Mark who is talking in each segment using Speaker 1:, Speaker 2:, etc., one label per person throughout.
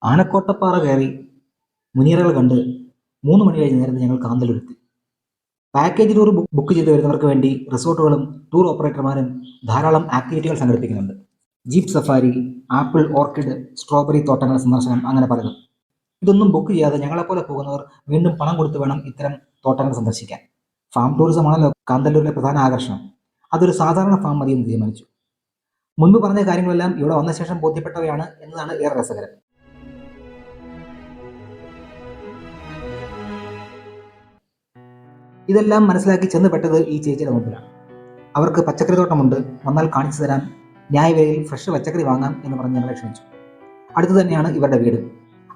Speaker 1: ആനക്കോട്ടപ്പാറ കയറി മുനിയറകൾ കണ്ട് 3 മണി കഴിഞ്ഞ നേരത്തെ ഞങ്ങൾ കാന്തല്ലൂരെത്തി. പാക്കേജ് ടൂർ ബുക്ക് ചെയ്ത് വരുന്നവർക്ക് വേണ്ടി റിസോർട്ടുകളും ടൂർ ഓപ്പറേറ്റർമാരും ധാരാളം ആക്ടിവിറ്റികൾ സംഘടിപ്പിക്കുന്നുണ്ട്. Jeep safari, apple orchid, strawberry തോട്ടങ്ങൾ സന്ദർശനം, അങ്ങനെ പലതും. ഇതൊന്നും ബുക്ക് ചെയ്യാതെ ഞങ്ങളെപ്പോലെ പോകുന്നവർ വീണ്ടും പണം കൊടുത്ത് വേണം ഇത്തരം തോട്ടങ്ങൾ സന്ദർശിക്കാൻ. ഫാം ടൂറിസമാണല്ലോ കാന്തല്ലൂരിലെ പ്രധാന ആകർഷണം. അതൊരു സാധാരണ ഫാം മതിയെന്ന് തീരുമാനിച്ചു. മുൻപ് പറഞ്ഞ കാര്യങ്ങളെല്ലാം ഇവിടെ വന്ന ശേഷം ബോധ്യപ്പെട്ടവയാണ് എന്നതാണ് ഏറെ രസകരം. ഇതെല്ലാം മനസ്സിലാക്കി ചെന്ന് പെട്ടത് ഈ ചേച്ചിയുടെ മുമ്പിലാണ്. അവർക്ക് പച്ചക്കറി തോട്ടമുണ്ട്, വന്നാൽ കാണിച്ചു തരാം, ന്യായവിലയിൽ ഫ്രഷ് പച്ചക്കറി വാങ്ങാം എന്ന് പറഞ്ഞ് ഞങ്ങളെ ക്ഷണിച്ചു. അടുത്തു തന്നെയാണ് ഇവരുടെ വീട്.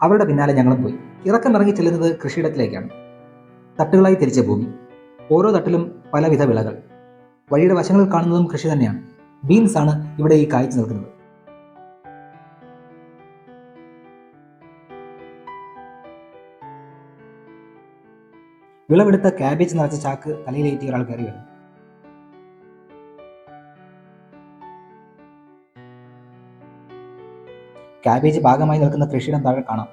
Speaker 1: അവരുടെ പിന്നാലെ ഞങ്ങളും പോയി. ഇറങ്ങി ചെല്ലുന്നത് കൃഷിയിടത്തിലേക്കാണ്. തട്ടുകളായി തിരിച്ച ഭൂമി, ഓരോ തട്ടിലും പലവിധ വിളകൾ. വഴിയുടെ വശങ്ങളിൽ കാണുന്നതും കൃഷി തന്നെയാണ്. ബീൻസ് ആണ് ഇവിടെ ഈ കായ്ച്ചു നിൽക്കുന്നത്. വിളവെടുത്ത ക്യാബേജ് നിറച്ച ചാക്ക് തലയിലേറ്റി ഒരാൾ കയറി വരുന്നു. ക്യാബേജ് ഭാഗമായി നിൽക്കുന്ന കൃഷിയിടം താഴെ കാണാം.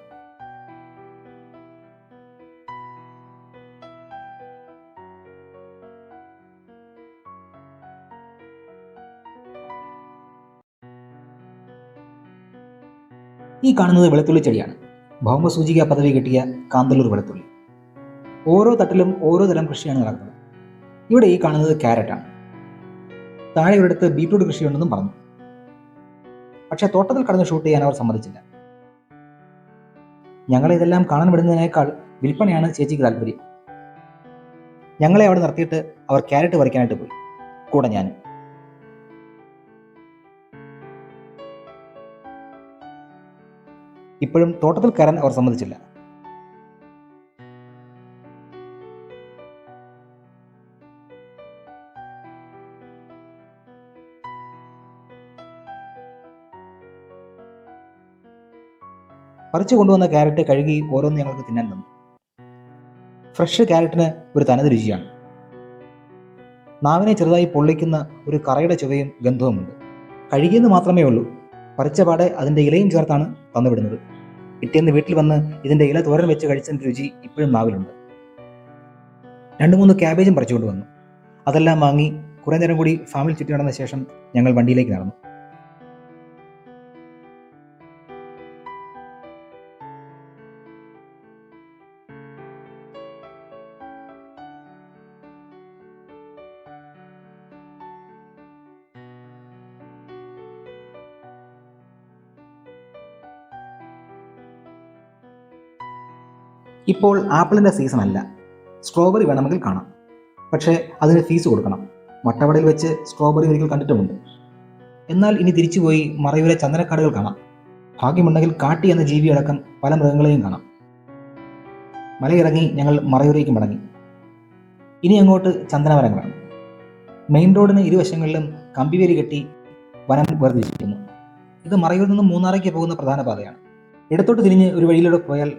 Speaker 1: ഈ കാണുന്നത് വെളുത്തുള്ളി ചെടിയാണ്. ഭൗമസൂചിക പദവി കിട്ടിയ കാന്തല്ലൂർ വെളുത്തുള്ളി. ഓരോ തട്ടിലും ഓരോ തരം കൃഷിയാണ് നടക്കുന്നത്. ഇവിടെ ഈ കാണുന്നത് ക്യാരറ്റാണ്. താഴെ ഒരിടത്ത് ബീറ്റ്റൂട്ട് കൃഷിയുണ്ടെന്നും പറഞ്ഞു. പക്ഷെ തോട്ടത്തിൽ കടന്ന് ഷൂട്ട് ചെയ്യാൻ അവർ സമ്മതിച്ചില്ല. ഞങ്ങളെ ഇതെല്ലാം കാണാൻ വിടുന്നതിനേക്കാൾ വിൽപ്പനയാണ് ചേച്ചിക്ക് താല്പര്യം. ഞങ്ങളെ അവിടെ നിർത്തിയിട്ട് അവർ ക്യാരറ്റ് പറിക്കാനായിട്ട് പോയി, കൂടെ ഞാൻ. ഇപ്പോഴും തോട്ടത്തിൽ കയറാൻ അവർ സമ്മതിച്ചില്ല. പറിച്ചു കൊണ്ടുവന്ന ക്യാരറ്റ് കഴുകി ഓരോന്ന് ഞങ്ങൾക്ക് തിന്നാൻ തന്നു. ഫ്രഷ് ക്യാരറ്റിന് ഒരു തനത് രുചിയാണ്. നാവിനെ ചെറുതായി പൊള്ളിക്കുന്ന ഒരു കറയുടെ ചുവയും ഗന്ധവുമുണ്ട്. കഴുകിയെന്ന് മാത്രമേ ഉള്ളൂ. പറിച്ച പാടെ അതിൻ്റെ ഇലയും ചേർത്താണ് തന്നുവിടുന്നത്. പിറ്റേന്ന് വീട്ടിൽ വന്ന് ഇതിൻ്റെ ഇല തോരൻ വെച്ച് കഴിച്ചതിൻ്റെ രുചി ഇപ്പോഴും നാവിലുണ്ട്. 2-3 ക്യാബേജും പറിച്ചുകൊണ്ട് വന്നു. അതെല്ലാം വാങ്ങി കുറേ നേരം കൂടി ഫാമിൽ ചുറ്റി നടന്ന ശേഷം ഞങ്ങൾ വണ്ടിയിലേക്ക് നടന്നു. ഇപ്പോൾ ആപ്പിളിൻ്റെ സീസൺ അല്ല. സ്ട്രോബെറി വേണമെങ്കിൽ കാണാം, പക്ഷേ അതിന് ഫീസ് കൊടുക്കണം. വട്ടവടയിൽ വെച്ച് സ്ട്രോബെറി ഒരിക്കൽ കണ്ടിട്ടുമുണ്ട്. എന്നാൽ ഇനി തിരിച്ചുപോയി മറയൂരെ ചന്ദനക്കാടുകൾ കാണാം. ഭാഗ്യമുണ്ടെങ്കിൽ കാട്ടി എന്ന ജീവിയടക്കം പല മൃഗങ്ങളെയും കാണാം. മലയിറങ്ങി ഞങ്ങൾ മറയൂരേക്ക് മടങ്ങി. ഇനി അങ്ങോട്ട് ചന്ദനമരങ്ങളാണ്. മെയിൻ റോഡിന് ഇരുവശങ്ങളിലും കമ്പിവേലി കെട്ടി വനം വേർതിരിച്ചിരിക്കുന്നു. ഇത് മറയൂരിൽ നിന്നും മൂന്നാറേക്ക് പോകുന്ന പ്രധാന പാതയാണ്. ഇടത്തോട്ട് തിരിഞ്ഞ് ഒരു വഴിയിലൂടെ പോയാൽ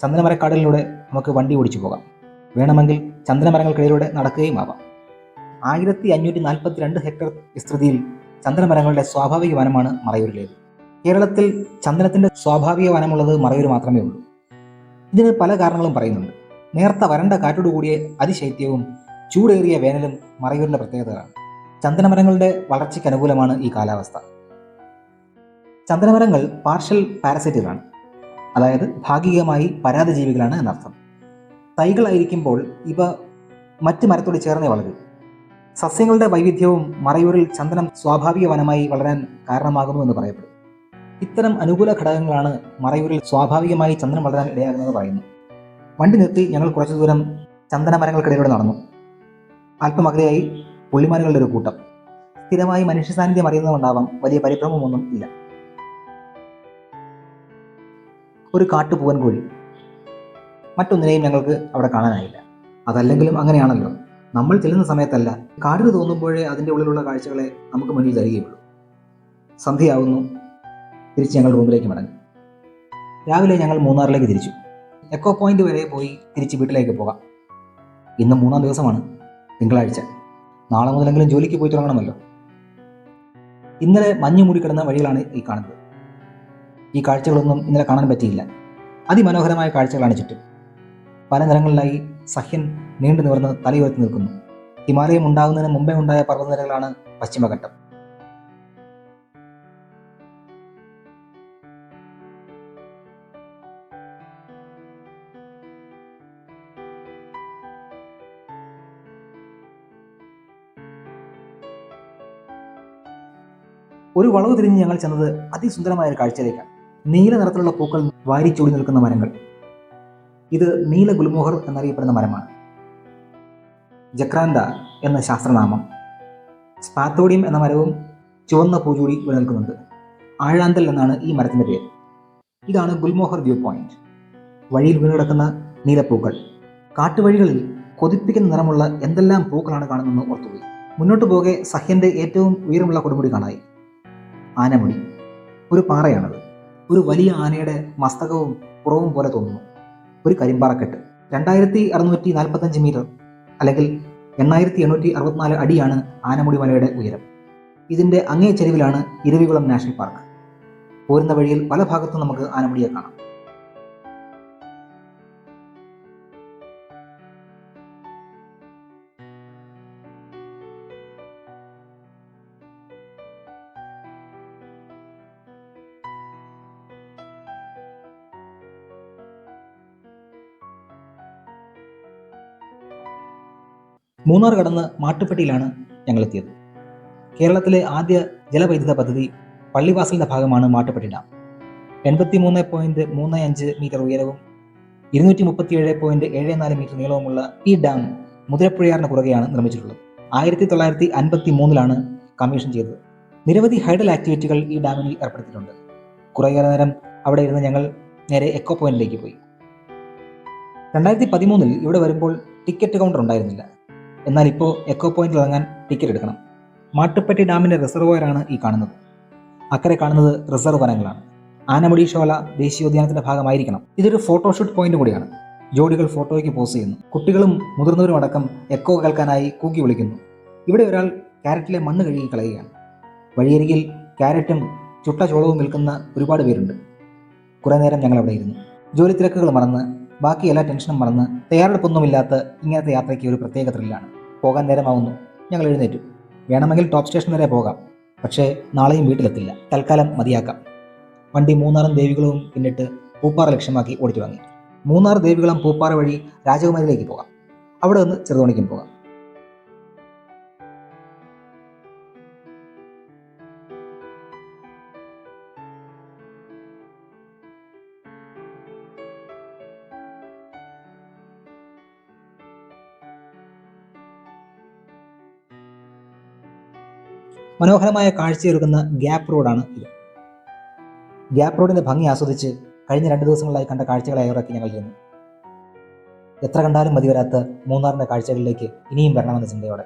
Speaker 1: ചന്ദനമരക്കാടുകളിലൂടെ നമുക്ക് വണ്ടി ഓടിച്ചു പോകാം. വേണമെങ്കിൽ ചന്ദനമരങ്ങൾക്കിടയിലൂടെ നടക്കുകയും ആവാം. 1542 ഹെക്ടർ വിസ്തൃതിയിൽ ചന്ദനമരങ്ങളുടെ സ്വാഭാവിക വനമാണ് മറയൂരിലേത്. കേരളത്തിൽ ചന്ദനത്തിൻ്റെ സ്വാഭാവിക വനമുള്ളത് മറയൂർ മാത്രമേ ഉള്ളൂ. ഇതിന് പല കാരണങ്ങളും പറയുന്നുണ്ട്. നേർത്ത വരണ്ട കാറ്റോടുകൂടിയ അതിശൈത്യവും ചൂടേറിയ വേനലും മറയൂരിൻ്റെ പ്രത്യേകതകളാണ്. ചന്ദനമരങ്ങളുടെ വളർച്ചയ്ക്ക് അനുകൂലമാണ് ഈ കാലാവസ്ഥ. ചന്ദനമരങ്ങൾ പാർഷ്യൽ പാരസൈറ്റുകളാണ്, അതായത് ഭാഗികമായി പരാദജീവികളാണ് എന്നർത്ഥം. തൈകളായിരിക്കുമ്പോൾ ഇവ മറ്റ് മരത്തോട് ചേർന്നേ വളരും. സസ്യങ്ങളുടെ വൈവിധ്യവും മറയൂരിൽ ചന്ദനം സ്വാഭാവിക വനമായി വളരാൻ കാരണമാകുന്നു എന്ന് പറയപ്പെടും. ഇത്തരം അനുകൂല ഘടകങ്ങളാണ് മറയൂരിൽ സ്വാഭാവികമായി ചന്ദനം വളരാൻ ഇടയാകുന്നത് പറയുന്നു. വണ്ടി നിർത്തി ഞങ്ങൾ കുറച്ചു ദൂരം ചന്ദനമരങ്ങൾക്കിടയിലൂടെ നടന്നു. അല്പം അകലെയായി പുള്ളിമാനുകളുടെ ഒരു കൂട്ടം. സ്ഥിരമായി മനുഷ്യ സാന്നിധ്യം അറിയുന്നതുകൊണ്ടാവാം വലിയ പരിഭ്രമമൊന്നും ഇല്ല. ഒരു കാട്ടുപൂവൻ കോഴി. മറ്റൊന്നിനെയും ഞങ്ങൾക്ക് അവിടെ കാണാനായില്ല. അതല്ലെങ്കിലും അങ്ങനെയാണല്ലോ, നമ്മൾ ചെല്ലുന്ന സമയത്തല്ല, കാടിന് തോന്നുമ്പോഴേ അതിൻ്റെ ഉള്ളിലുള്ള കാഴ്ചകളെ നമുക്ക് മുന്നിൽ തരികയുള്ളൂ. സന്ധ്യയാവുന്നു. തിരിച്ച് ഞങ്ങൾ റൂമിലേക്ക് മടങ്ങി. രാവിലെ ഞങ്ങൾ മൂന്നാറിലേക്ക് തിരിച്ചു. എക്കോ പോയിന്റ് വരെ പോയി തിരിച്ച് വീട്ടിലേക്ക് പോകാം. ഇന്ന് 3-ാം ദിവസമാണ്, തിങ്കളാഴ്ച. നാളെ മുതലെങ്കിലും ജോലിക്ക് പോയി തുടങ്ങണമല്ലോ. ഇന്നലെ മഞ്ഞ് മൂടിക്കിടന്ന വഴികളാണ് ഈ കാണുന്നത്. ഈ കാഴ്ചകളൊന്നും ഇന്നലെ കാണാൻ പറ്റിയില്ല. അതിമനോഹരമായ കാഴ്ചകളാണ് ചുറ്റും. പല നിറങ്ങളിലായി സഹ്യൻ നീണ്ടു നിവർന്ന് തലയുയർത്തി നിൽക്കുന്നു. ഹിമാലയം ഉണ്ടാകുന്നതിന് മുമ്പേ ഉണ്ടായ പർവ്വതനിരകളാണ് പശ്ചിമഘട്ടം. ഒരു വളവ് തിരിഞ്ഞ് ഞങ്ങൾ ചെന്നത് അതിസുന്ദരമായ ഒരു കാഴ്ചയിലേക്കാണ്. നീല നിറത്തിലുള്ള പൂക്കൾ വാരിച്ചൂടി നിൽക്കുന്ന മരങ്ങൾ. ഇത് നീല ഗുൽമോഹർ എന്നറിയപ്പെടുന്ന മരമാണ്. ജക്രാന്ത എന്ന ശാസ്ത്രനാമം. സ്പാത്തോഡിയം എന്ന മരവും ചുവന്ന പൂചൂടി നിൽക്കുന്നുണ്ട്. ആഴാന്തൽ എന്നാണ് ഈ മരത്തിൻ്റെ പേര്. ഇതാണ് ഗുൽമോഹർ വ്യൂ പോയിന്റ്. വഴിയിൽ വീണുകിടക്കുന്ന നീലപ്പൂക്കൾ. കാട്ടുവഴികളിൽ കൊതിപ്പിക്കുന്ന നിറമുള്ള എന്തെല്ലാം പൂക്കളാണ് കാണുന്നതെന്ന് ഓർത്തുപോയി. മുന്നോട്ട് പോകെ സഹ്യന്റെ ഏറ്റവും ഉയരമുള്ള കൊടുമുടി കാണായി. ആനമുടി. ഒരു പാറയാണത്. ഒരു വലിയ ആനയുടെ മസ്തകവും പുറവും പോലെ തോന്നുന്നു. ഒരു കരിമ്പാറക്കെട്ട്. 2645 മീറ്റർ അല്ലെങ്കിൽ 8864 അടിയാണ് ആനമുടി മലയുടെ ഉയരം. ഇതിൻ്റെ അങ്ങേ ചെരുവിലാണ് ഇരവികുളം നാഷണൽ പാർക്ക്. പോരുന്ന വഴിയിൽ പല ഭാഗത്തും നമുക്ക് ആനമുടിയെ കാണാം. മൂന്നാർ കടന്ന് മാട്ടുപ്പെട്ടിയിലാണ് ഞങ്ങളെത്തിയത്. കേരളത്തിലെ ആദ്യ ജലവൈദ്യുത പദ്ധതി പള്ളിവാസലിൻ്റെ ഭാഗമാണ് മാട്ടുപ്പെട്ടി ഡാം. 83.35 മീറ്റർ ഉയരവും 237.74 മീറ്റർ നീളവുമുള്ള ഈ ഡാം മുതിരപ്പുഴയാറിന് കുറുകെയാണ് നിർമ്മിച്ചിട്ടുള്ളത്. 1953 കമ്മീഷൻ ചെയ്തത്. നിരവധി ഹൈഡൽ ആക്ടിവിറ്റികൾ ഈ ഡാമിൽ ഏർപ്പെടുത്തിയിട്ടുണ്ട്. കുറേയേറെ നേരം അവിടെ ഇരുന്ന് ഞങ്ങൾ നേരെ എക്കോ പോയിന്റിലേക്ക് പോയി. 2013 ഇവിടെ വരുമ്പോൾ ടിക്കറ്റ് കൗണ്ടർ ഉണ്ടായിരുന്നില്ല. എന്നാൽ ഇപ്പോൾ എക്കോ പോയിന്റിൽ ഇറങ്ങാൻ ടിക്കറ്റ് എടുക്കണം. മാട്ടുപ്പെട്ടി ഡാമിൻ്റെ റിസർവോയറാണ് ഈ കാണുന്നത്. അക്കരെ കാണുന്നത് റിസർവ് വനങ്ങളാണ്. ആനമുടി ഷോല ദേശീയോദ്യാനത്തിൻ്റെ ഭാഗമായിരിക്കണം. ഇതൊരു ഫോട്ടോഷൂട്ട് പോയിന്റ് കൂടിയാണ്. ജോഡികൾ ഫോട്ടോയ്ക്ക് പോസ് ചെയ്യുന്നു. കുട്ടികളും മുതിർന്നവരും അടക്കം എക്കോ കേൾക്കാനായി കൂക്കി വിളിക്കുന്നു. ഇവിടെ ഒരാൾ ക്യാരറ്റിലെ മണ്ണ് കഴുകി കളയുകയാണ്. വഴിയരികിൽ ക്യാരറ്റും ചുട്ട ചോളവും വിൽക്കുന്ന ഒരുപാട് പേരുണ്ട്. കുറേ നേരം ഞങ്ങൾ അവിടെ ഇരുന്നു. ജോലി തിരക്കുകൾ മറന്ന്, ബാക്കി എല്ലാ ടെൻഷനും മറന്ന്, തയ്യാറെടുപ്പൊന്നുമില്ലാത്ത ഇങ്ങനത്തെ യാത്രയ്ക്ക് ഒരു പ്രത്യേക ത്രില്ലാണ്. പോകാൻ നേരമാവുന്നു. ഞങ്ങൾ എഴുന്നേറ്റു. വേണമെങ്കിൽ ടോപ്പ് സ്റ്റേഷൻ വരെ പോകാം. പക്ഷേ നാളെയും വീട്ടിലെത്തില്ല. തൽക്കാലം മതിയാക്കാം. വണ്ടി മൂന്നാറും ദേവികുളവും പിന്നിട്ട് പൂപ്പാറ ലക്ഷ്യമാക്കി ഓടിച്ചു തുടങ്ങി. മൂന്നാർ, ദേവികുളം, പൂപ്പാറ വഴി രാജകുമാരിയിലേക്ക് പോകാം. അവിടെ നിന്ന് ചെറുതോണിക്കും പോകാം. മനോഹരമായ കാഴ്ചയൊരുക്കുന്ന ഗ്യാപ്പ് റോഡാണ് ഇത്. ഗ്യാപ്പ് റോഡിൻ്റെ ഭംഗി ആസ്വദിച്ച് കഴിഞ്ഞ 2 ദിവസങ്ങളായി കണ്ട കാഴ്ചകളെ ഇറക്കി ഞങ്ങൾ ഇരുന്നു. എത്ര കണ്ടാലും മതി വരാത്ത മൂന്നാറിൻ്റെ കാഴ്ചകളിലേക്ക് ഇനിയും വരണമെന്ന ചിന്തയോടെ.